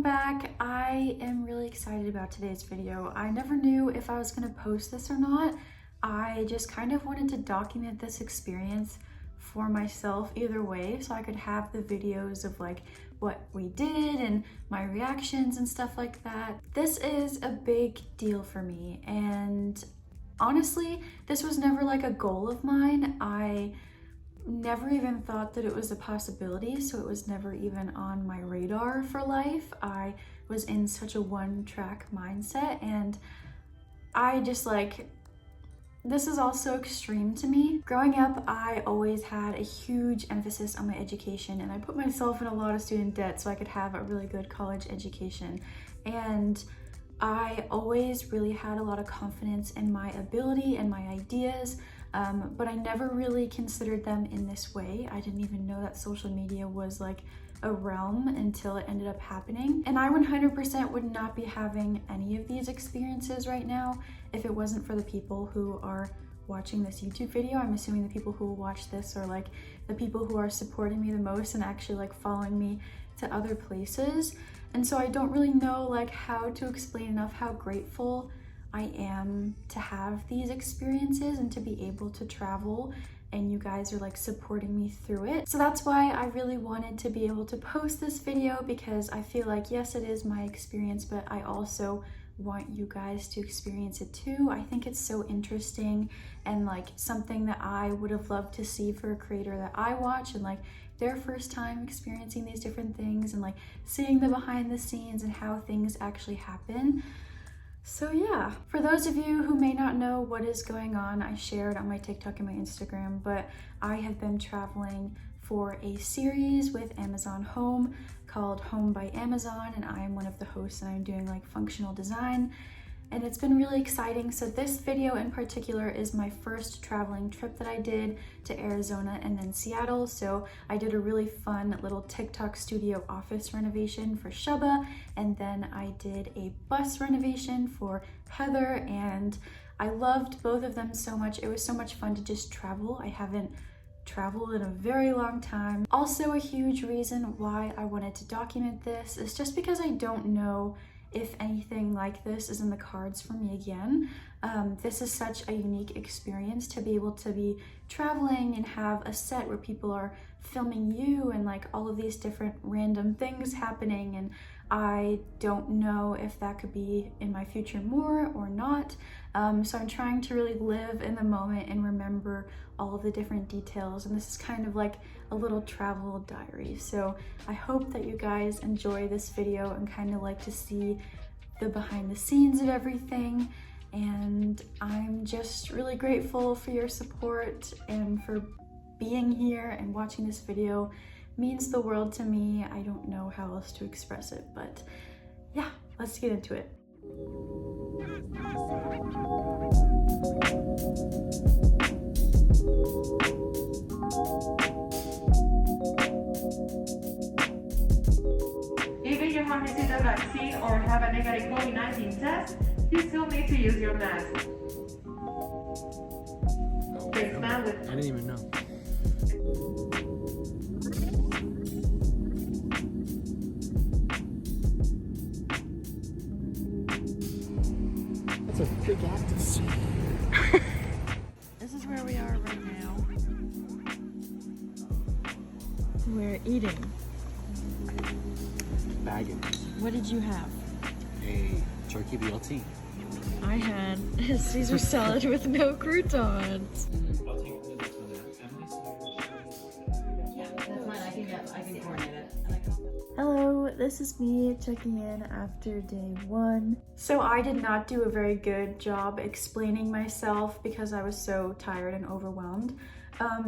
welcome back. I am really excited about today's video. I never knew if I was gonna post this or not. I just kind of wanted to document this experience for myself either way, so I could have the videos of like what we did and my reactions and stuff like that. This is a big deal for me, and honestly, this was never like a goal of mine. I never even thought that it was a possibility, so it was never even on my radar for life. I was in such a one-track mindset, and I just like, this is all so extreme to me. Growing up, I always had a huge emphasis on my education, and I put myself in a lot of student debt so I could have a really good college education. And I always really had a lot of confidence in my ability and my ideas, but I never really considered them in this way. I didn't even know that social media was like a realm until it ended up happening. And I 100% would not be having any of these experiences right now if it wasn't for the people who are watching this YouTube video. I'm assuming the people who will watch this are like the people who are supporting me the most and actually like following me to other places. And so I don't really know like how to explain enough how grateful I am to have these experiences and to be able to travel, and you guys are like supporting me through it. So that's why I really wanted to be able to post this video, because I feel like, yes, it is my experience, but I also want you guys to experience it too. I think it's so interesting and like something that I would have loved to see for a creator that I watch, and like their first time experiencing these different things and like seeing the behind the scenes and how things actually happen. So yeah, for those of you who may not know what is going on, I shared on my TikTok and my Instagram, but I have been traveling for a series with Amazon Home called Home by Amazon, and I am one of the hosts, and I'm doing like functional design, and it's been really exciting. So this video in particular is my first traveling trip that I did to Arizona and then Seattle. So I did a really fun little TikTok studio office renovation for Shubba, and then I did a bus renovation for Heather, and I loved both of them so much. It was so much fun to just travel. I haven't traveled in a very long time. Also, a huge reason why I wanted to document this is just because I don't know if anything like this is in the cards for me again. This is such a unique experience to be able to be traveling and have a set where people are filming you and like all of these different random things happening, and I don't know if that could be in my future more or not. So I'm trying to really live in the moment and remember all of the different details, and this is kind of like a little travel diary. So I hope that you guys enjoy this video and kind of like to see the behind the scenes of everything. And I'm just really grateful for your support and for being here, and watching this video means the world to me. I don't know how else to express it, but yeah, let's get into it. Even if you have received a vaccine or have a negative COVID-19 test, you still need to use your mask. Face man with... I didn't even know. That's a big cactus. This is where we are right now. We're eating. Bagging. What did you have? A turkey BLT. I had a Caesar salad with no croutons. Yeah, that's fine. I can coordinate it. Hello, this is me checking in after day 1. So I did not do a very good job explaining myself because I was so tired and overwhelmed.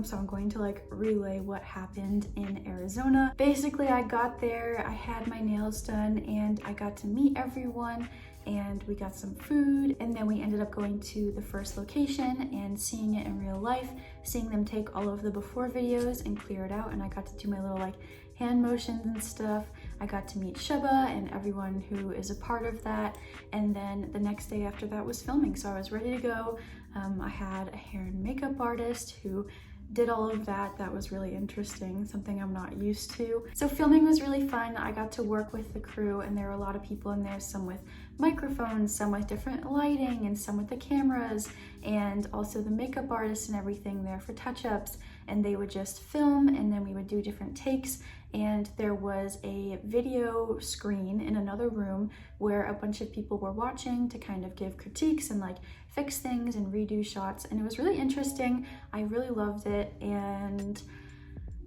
So I'm going to like relay what happened in Arizona. Basically, I got there, I had my nails done, and I got to meet everyone, and we got some food, and then we ended up going to the first location and seeing it in real life, seeing them take all of the before videos and clear it out, and I got to do my little like hand motions and stuff. I got to meet Shubba and everyone who is a part of that, and then the next day after that was filming, so I was ready to go. I had a hair and makeup artist who did all of that. That was really interesting, something I'm not used to. So filming was really fun. I got to work with the crew, and there were a lot of people in there, some with microphones, some with different lighting, and some with the cameras, and also the makeup artists and everything there for touch-ups. And they would just film, and then we would do different takes. And there was a video screen in another room where a bunch of people were watching to kind of give critiques and like fix things and redo shots, and it was really interesting. I really loved it. And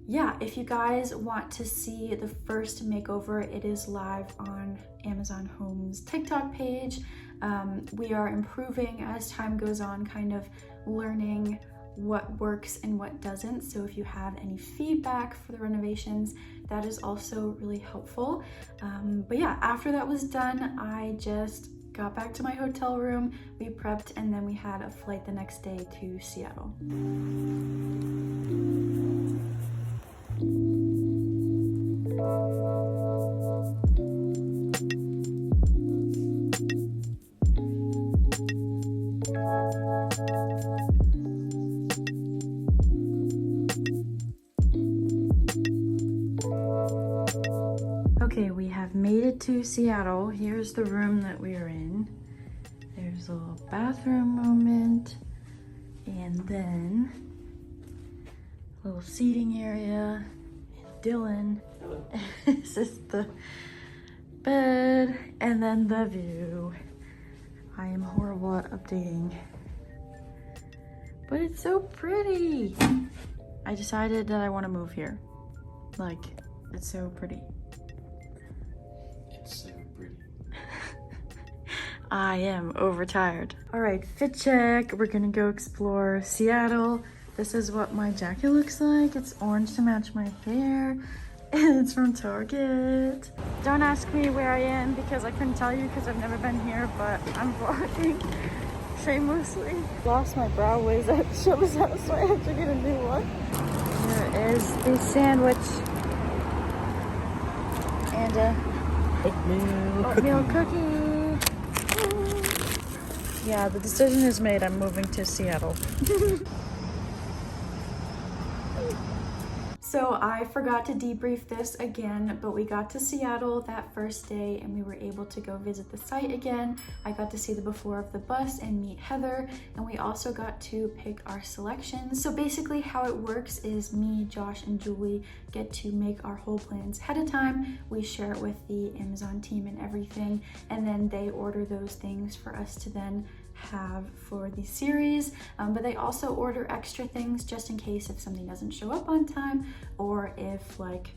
yeah, if you guys want to see the first makeover, it is live on Amazon Home's TikTok page. We are improving as time goes on, kind of learning what works and what doesn't. So if you have any feedback for the renovations, that is also really helpful. But yeah, after that was done, I just got back to my hotel room, we prepped, and then we had a flight the next day to Seattle. Okay, we have made it to Seattle. Here's the room that we are in. There's a little bathroom moment, and then a little seating area. And Dylan. This is the bed, and then the view. I am horrible at updating, but it's so pretty. I decided that I want to move here. Like, it's so pretty. So pretty. I am overtired. All right, fit check. We're gonna go explore Seattle. This is what my jacket looks like. It's orange to match my hair, and it's from Target. Don't ask me where I am because I couldn't tell you because I've never been here, but I'm vlogging shamelessly. Lost my brow wiz at Show's house, so I have to get a new one. There is the sandwich and a oatmeal cookie. Yeah, the decision is made. I'm moving to Seattle. So I forgot to debrief this again, but we got to Seattle that first day and we were able to go visit the site again. I got to see the before of the bus and meet Heather, and we also got to pick our selections. So basically how it works is me, Josh, and Julie get to make our whole plans ahead of time. We share it with the Amazon team and everything, and then they order those things for us to then have for the series, but they also order extra things just in case if something doesn't show up on time, or if like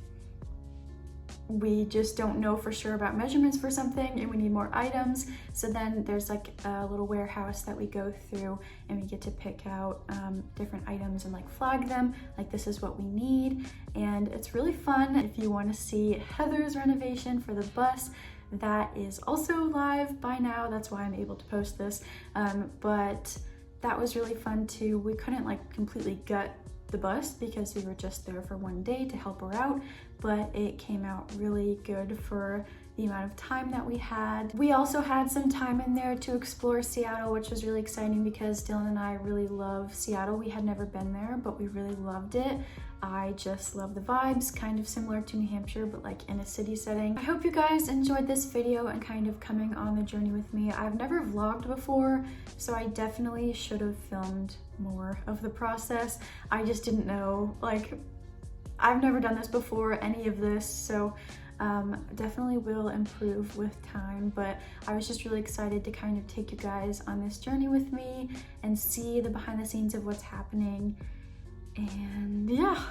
we just don't know for sure about measurements for something and we need more items. So then there's like a little warehouse that we go through and we get to pick out different items and like flag them, like this is what we need. And it's really fun. If you want to see Heather's renovation for the bus, that is also live by now. That's why I'm able to post this. But that was really fun too. We couldn't like completely gut the bus because we were just there for one day to help her out, but it came out really good for the amount of time that we had. We also had some time in there to explore Seattle, which was really exciting because Dylan and I really love Seattle. We had never been there, but we really loved it. I just love the vibes, kind of similar to New Hampshire, but like in a city setting. I hope you guys enjoyed this video and kind of coming on the journey with me. I've never vlogged before, so I definitely should have filmed more of the process. I just didn't know, like, I've never done this before, any of this, so definitely will improve with time, but I was just really excited to kind of take you guys on this journey with me and see the behind the scenes of what's happening. And yeah,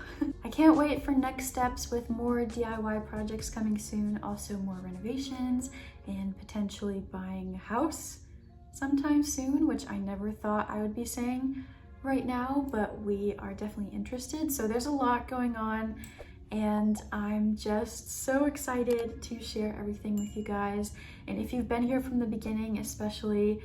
I can't wait for next steps with more DIY projects coming soon, also more renovations and potentially buying a house sometime soon, which I never thought I would be saying right now, but we are definitely interested. So there's a lot going on and I'm just so excited to share everything with you guys. And if you've been here from the beginning, especially,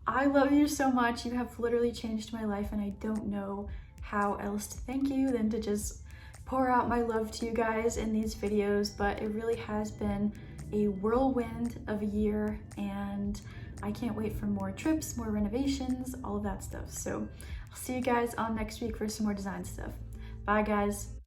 I love you so much. You have literally changed my life and I don't know how else to thank you than to just pour out my love to you guys in these videos. But it really has been a whirlwind of a year, and I can't wait for more trips, more renovations, all of that stuff. So I'll see you guys on next week for some more design stuff. Bye guys.